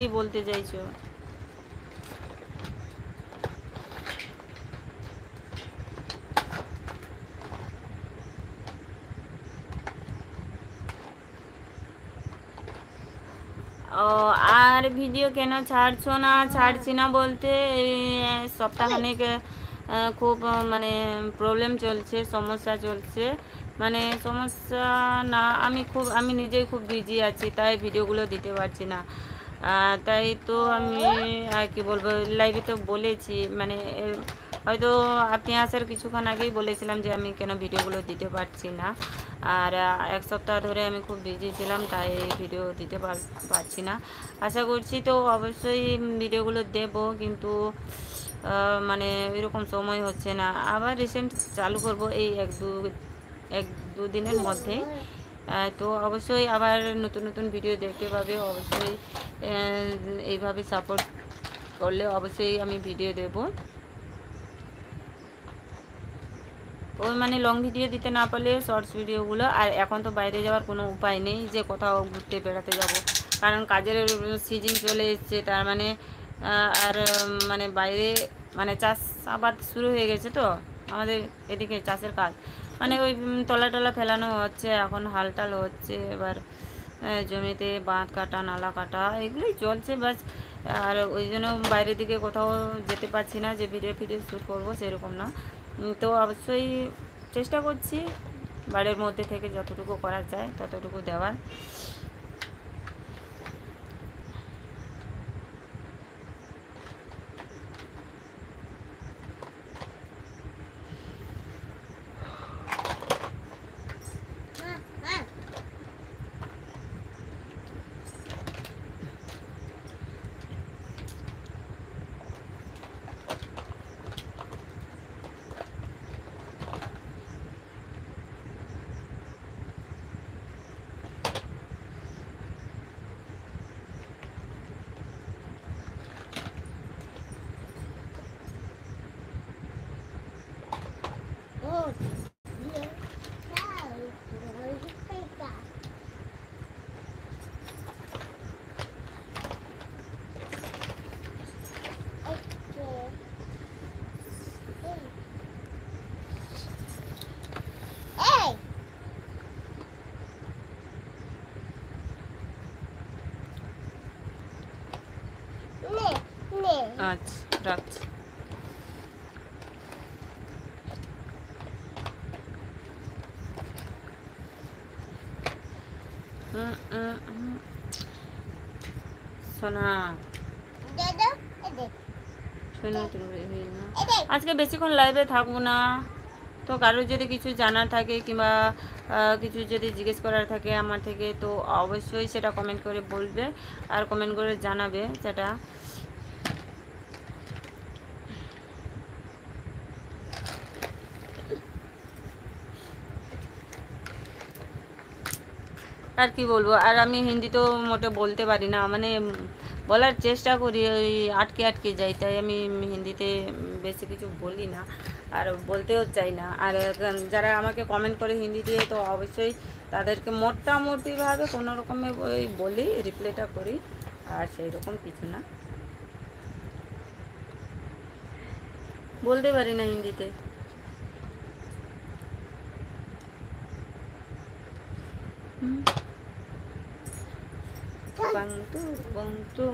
কি বলতে চাইছো? ও, আর ভিডিও কেন ছাড়ছো না? ছাড়ছি না বলতে এই সপ্তাহখানেক খুব মানে প্রবলেম চলছে, সমস্যা চলছে। মানে সমস্যা না, আমি নিজেই খুব বিজি আছি, তাই ভিডিওগুলো দিতে পারছি না। তাই তো আমি আর কি বলবো, লাইভে তো বলেছি, মানে হয়তো আপনি আসার কিছুক্ষণ আগেই বলেছিলাম যে আমি কেন ভিডিওগুলো দিতে পারছি না। আর এক সপ্তাহ ধরে আমি খুব বিজি ছিলাম, তাই ভিডিও দিতে পারছি না। আশা করছি তো অবশ্যই ভিডিওগুলো দেব, কিন্তু মানে এরকম সময় হচ্ছে না। আবার রিসেন্ট চালু করব এই এক দু দিনের মধ্যেই। তো অবশ্যই আবার নতুন নতুন ভিডিও দেখতে পাবে। অবশ্যই এইভাবে সাপোর্ট করলে অবশ্যই আমি ভিডিও দেব। ওই মানে লং ভিডিও দিতে না পারলে শর্টস ভিডিওগুলো। আর এখন তো বাইরে যাওয়ার কোনো উপায় নেই যে কোথাও ঘুরতে বেড়াতে যাব, কারণ কাজের সিজন চলে এসছে। তার মানে আর মানে বাইরে মানে চাষ আবাদ শুরু হয়ে গেছে তো আমাদের এদিকে চাষের কাজ, মানে ওই তলা টলা ফেলানো হচ্ছে, এখন হাল টাল হচ্ছে। এবার জমিতে বাঁধ কাটা, নালা কাটা, এগুলোই চলছে বাস। আর ওই জন্য বাইরের দিকে কোথাও যেতে পারছি না যে ভিডিও ফিডিও শ্যুট করবো, সেরকম না। তো অবশ্যই চেষ্টা করছি বাড়ির মধ্যে থেকে যতটুকু করা যায় ততটুকু দেওয়ার। আচ্ছা, রাখছি। সোনা, শোনো তুমি, আজকে বেশিক্ষণ লাইভে থাকবো না। তো কারোর যদি কিছু জানার থাকে কিংবা কিছু যদি জিজ্ঞেস করার থাকে আমার থেকে, তো অবশ্যই সেটা কমেন্ট করে বলবে আর কমেন্ট করে জানাবে সেটা। আর কি বলবো, আর আমি হিন্দি তো মোটে বলতে পারি না, মানে বলার চেষ্টা করি, ওই আটকে আটকে যাই, তাই আমি হিন্দিতে বেশি কিছু বলি না আর বলতেও চাই না। আর যারা আমাকে কমেন্ট করে হিন্দি দিয়ে, তো অবশ্যই তাদেরকে মোটামুটিভাবে কোনো রকমে ওই বলি, রিপ্লাইটা করি, আর সেই রকম কিছু না, বলতে পারি না হিন্দিতে। বংতু বংতু।